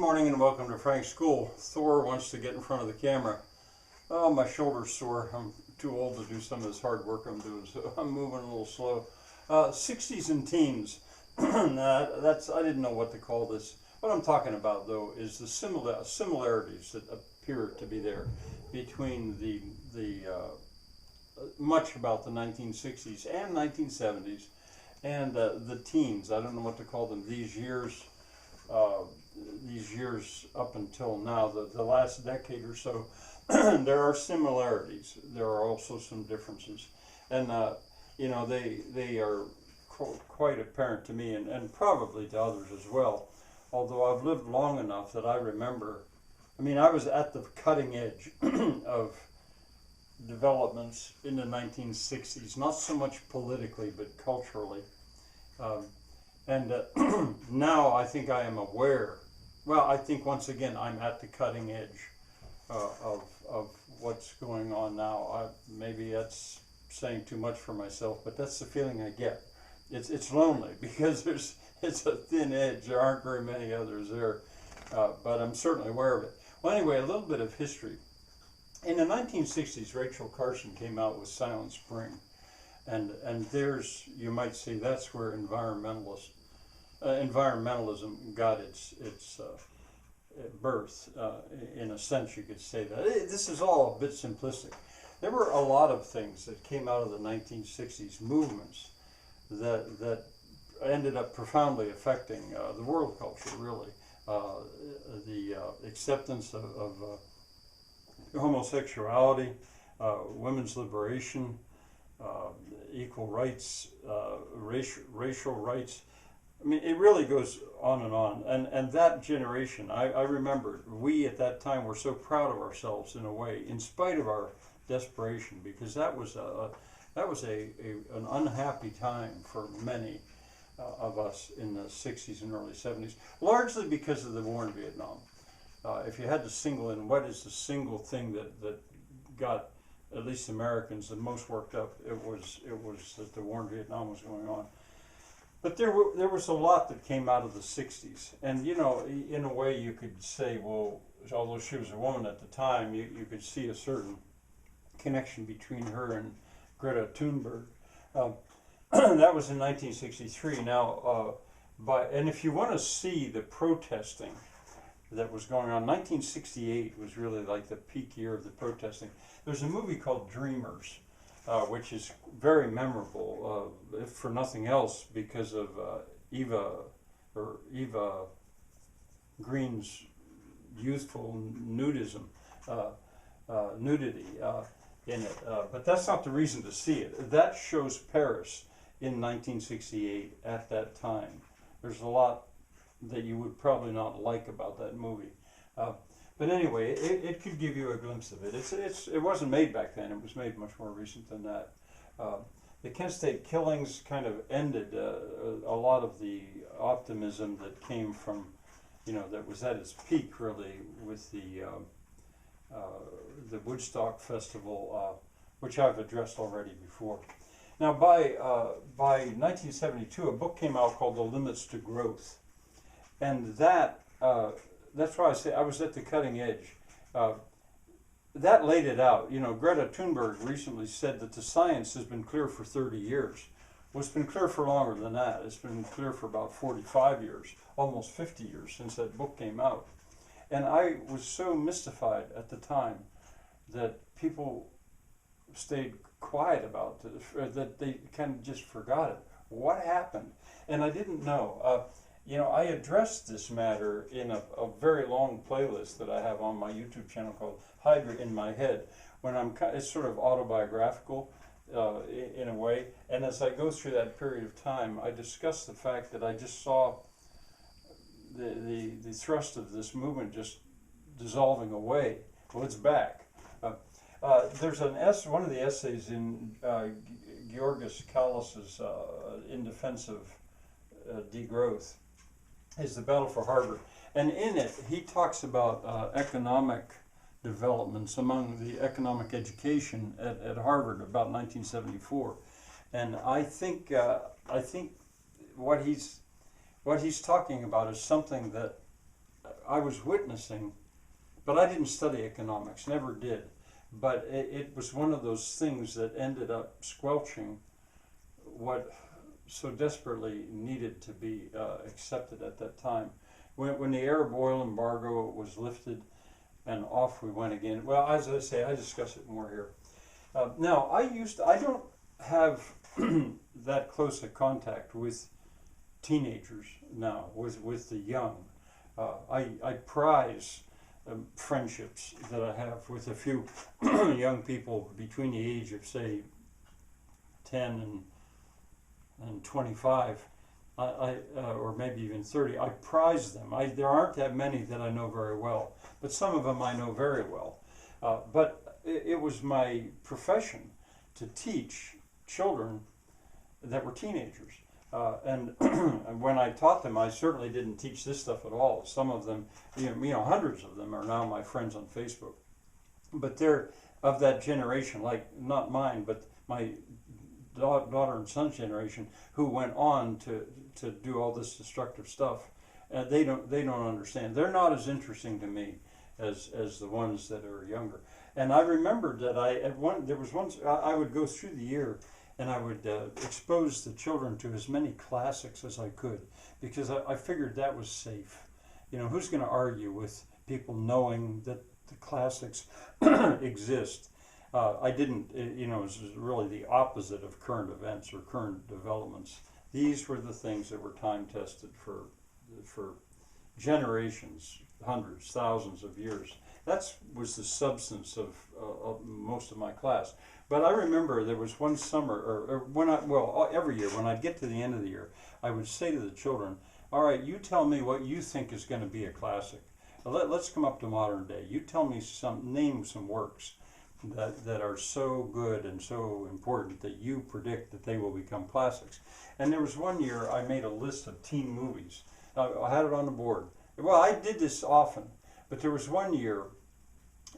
morning and welcome to Frank's School. Thor wants to get in front of the camera. Oh, my shoulder's sore. I'm too old to do some of this hard work I'm doing, so I'm moving a little slow. 60s and teens. I didn't know what to call this. What I'm talking about, though, is the similarities that appear to be there between much about the 1960s and 1970s and the teens. I don't know what to call them. These years up until now, the last decade or so, there are similarities. There are also some differences, and they are quite apparent to me, and probably to others as well. Although I've lived long enough that I remember. I mean, I was at the cutting edge of developments in the 1960s, not so much politically, but culturally. And now I think I am aware. Well, I think once again I'm at the cutting edge of what's going on now. Maybe that's saying too much for myself, but that's the feeling I get. It's lonely because it's a thin edge. There aren't very many others there, but I'm certainly aware of it. Well, anyway, a little bit of history. In the 1960s, Rachel Carson came out with Silent Spring, and there's, you might say, that's where environmentalism got its birth. In a sense, you could say that. This is all a bit simplistic. There were a lot of things that came out of the 1960s movements that ended up profoundly affecting the world culture, really. The acceptance of homosexuality, women's liberation, equal rights, racial rights. I mean, it really goes on and on. And that generation, I remember, we at that time were so proud of ourselves in a way, in spite of our desperation, because that was an unhappy time for many of us in the 60s and early 70s, largely because of the war in Vietnam. If you had to single in what is the single thing that got at least Americans the most worked up, it was that the war in Vietnam was going on. But there was a lot that came out of the 60s. And, you know, in a way you could say, well, although she was a woman at the time, you could see a certain connection between her and Greta Thunberg. That was in 1963. Now, and if you want to see the protesting that was going on, 1968 was really like the peak year of the protesting. There's a movie called Dreamers, which is very memorable, if for nothing else, because of Eva Green's youthful nudity in it. But that's not the reason to see it. That shows Paris in 1968 at that time. There's a lot that you would probably not like about that movie. But anyway, it could give you a glimpse of it. It wasn't made back then. It was made much more recent than that. The Kent State killings kind of ended a lot of the optimism that came from, that was at its peak really with the Woodstock Festival, which I've addressed already before. Now, by 1972, a book came out called The Limits to Growth, and that's why I say I was at the cutting edge. That laid it out. Greta Thunberg recently said that the science has been clear for 30 years. Well, it's been clear for longer than that. It's been clear for about 45 years, almost 50 years since that book came out. And I was so mystified at the time that people stayed quiet about it, that they kind of just forgot it. What happened? And I didn't know. I addressed this matter in a very long playlist that I have on my YouTube channel called Hydra in My Head. It's sort of autobiographical in a way. And as I go through that period of time, I discuss the fact that I just saw the thrust of this movement just dissolving away. Well, it's back. There's one of the essays in Georgis Kallis's In Defense of Degrowth is The Battle for Harvard. And in it, he talks about economic developments among the economic education at Harvard about 1974. And I think what he's talking about is something that I was witnessing, but I didn't study economics, never did. But it was one of those things that ended up squelching what so desperately needed to be accepted at that time. When the Arab oil embargo was lifted and off we went again. Well, as I say, I discuss it more here. Now, I don't have that close a contact with teenagers now, with the young. I prize friendships that I have with a few young people between the age of, say, 10 and 25, or maybe even 30. I prize them. There aren't that many that I know very well, but some of them I know very well. But it was my profession to teach children that were teenagers. And when I taught them, I certainly didn't teach this stuff at all. Some of them, hundreds of them are now my friends on Facebook. But they're of that generation, like not mine, but my daughter and son's generation, who went on to do all this destructive stuff. They don't understand. They're not as interesting to me as the ones that are younger. And I remembered that there was once I would go through the year and I would expose the children to as many classics as I could, because I figured that was safe. Who's going to argue with people knowing that the classics exist? I didn't, it was really the opposite of current events or current developments. These were the things that were time tested for generations, hundreds, thousands of years. That was the substance of most of my class. But I remember there was one summer, or every year, when I'd get to the end of the year, I would say to the children, all right, you tell me what you think is going to be a classic. Let's come up to modern day. You tell me name some works that are so good and so important that you predict that they will become classics. And there was one year I made a list of teen movies. I had it on the board. Well, I did this often, but there was one year,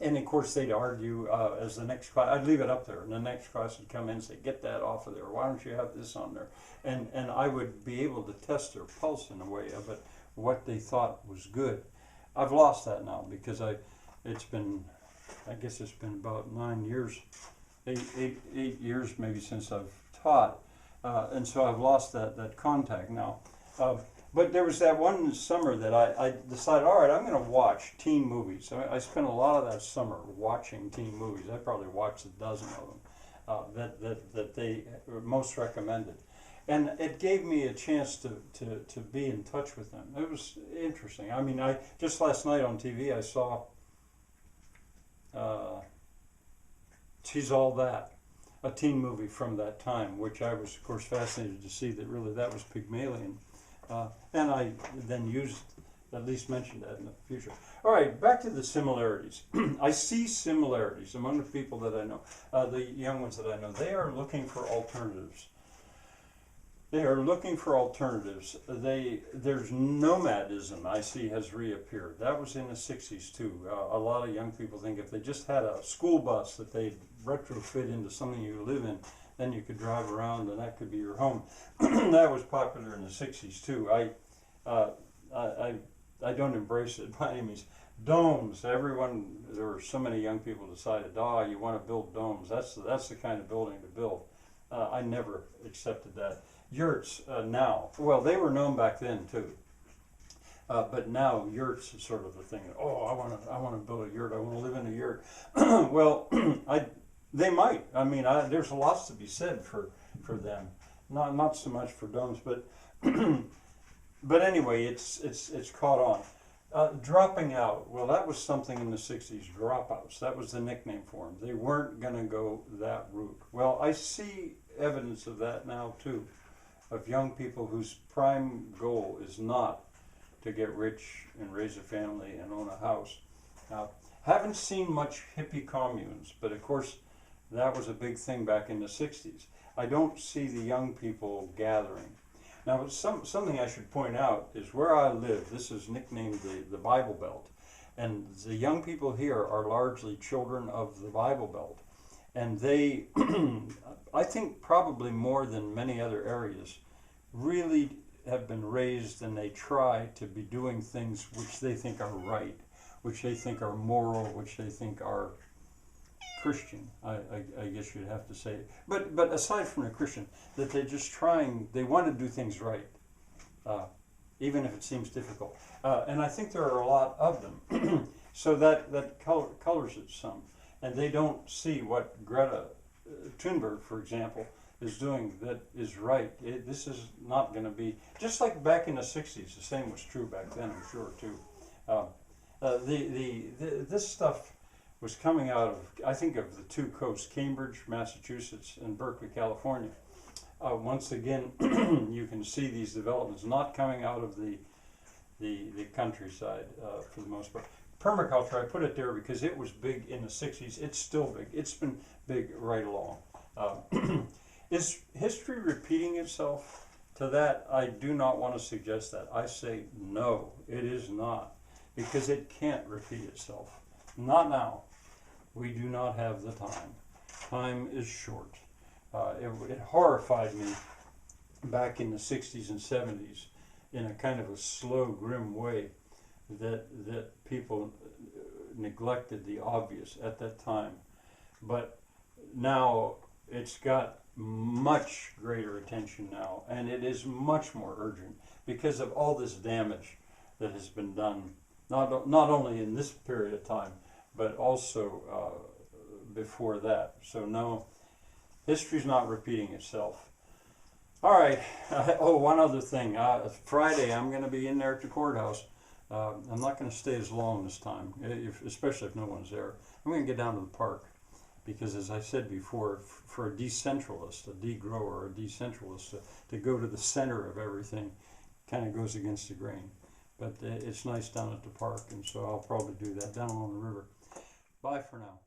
and of course they'd argue as the next class. I'd leave it up there, and the next class would come in and say, get that off of there. Why don't you have this on there? And I would be able to test their pulse in a way of it, what they thought was good. I've lost that now because it's been about 9 years, eight years maybe since I've taught, and so I've lost that contact now. But there was that one summer that I decided, all right, I'm going to watch teen movies. I spent a lot of that summer watching teen movies. I probably watched a dozen of them that they most recommended. And it gave me a chance to be in touch with them. It was interesting. I mean, just last night on TV I saw She's All That, a teen movie from that time, which I was, of course, fascinated to see that really that was Pygmalion. And I then at least mentioned that in the future. All right, back to the similarities. I see similarities among the people that I know, the young ones that I know. They are looking for alternatives. There's nomadism, I see, has reappeared. That was in the 60s too. A lot of young people think if they just had a school bus that they'd retrofit into something you live in, then you could drive around and that could be your home. That was popular in the 60s too. I don't embrace it by any means. Domes, there were so many young people decided, you want to build domes. That's the kind of building to build. I never accepted that. Yurts now, well, they were known back then too, but now yurts is sort of the thing. I want to build a yurt. I want to live in a yurt. Well, they might. I mean, there's lots to be said for them. Not so much for domes, but but anyway, it's caught on. Dropping out. Well, that was something in the 60s. Dropouts. That was the nickname for them. They weren't going to go that route. Well, I see evidence of that now too, of young people whose prime goal is not to get rich and raise a family and own a house. Haven't seen much hippie communes, but of course that was a big thing back in the 60s. I don't see the young people gathering. Now, something I should point out is where I live, this is nicknamed the Bible Belt, and the young people here are largely children of the Bible Belt. And they, I think probably more than many other areas, really have been raised and they try to be doing things which they think are right, which they think are moral, which they think are Christian, I guess you'd have to say. But aside from the Christian, that they're just trying, they want to do things right, even if it seems difficult. And I think there are a lot of them. So that colors it some. And they don't see what Greta Thunberg, for example, is doing that is right. This is not going to be, just like back in the 60s, the same was true back then, I'm sure, too. This stuff was coming out of, I think, of the two coasts, Cambridge, Massachusetts, and Berkeley, California. Once again, you can see these developments not coming out of the countryside for the most part. Permaculture, I put it there because it was big in the 60s. It's still big. It's been big right along. Is history repeating itself? To that, I do not want to suggest that. I say no, it is not, because it can't repeat itself. Not now. We do not have the time. Time is short. It horrified me back in the 60s and 70s in a kind of a slow, grim way that people neglected the obvious at that time. But now it's got much greater attention now, and it is much more urgent because of all this damage that has been done, not only in this period of time, but also before that. So no, history's not repeating itself. All right. Oh, one other thing. Friday, I'm going to be in there at the courthouse. I'm not going to stay as long this time, especially if no one's there. I'm going to get down to the park because, as I said before, for a decentralist, a degrower, a decentralist, to go to the center of everything kind of goes against the grain. But it's nice down at the park, and so I'll probably do that down along the river. Bye for now.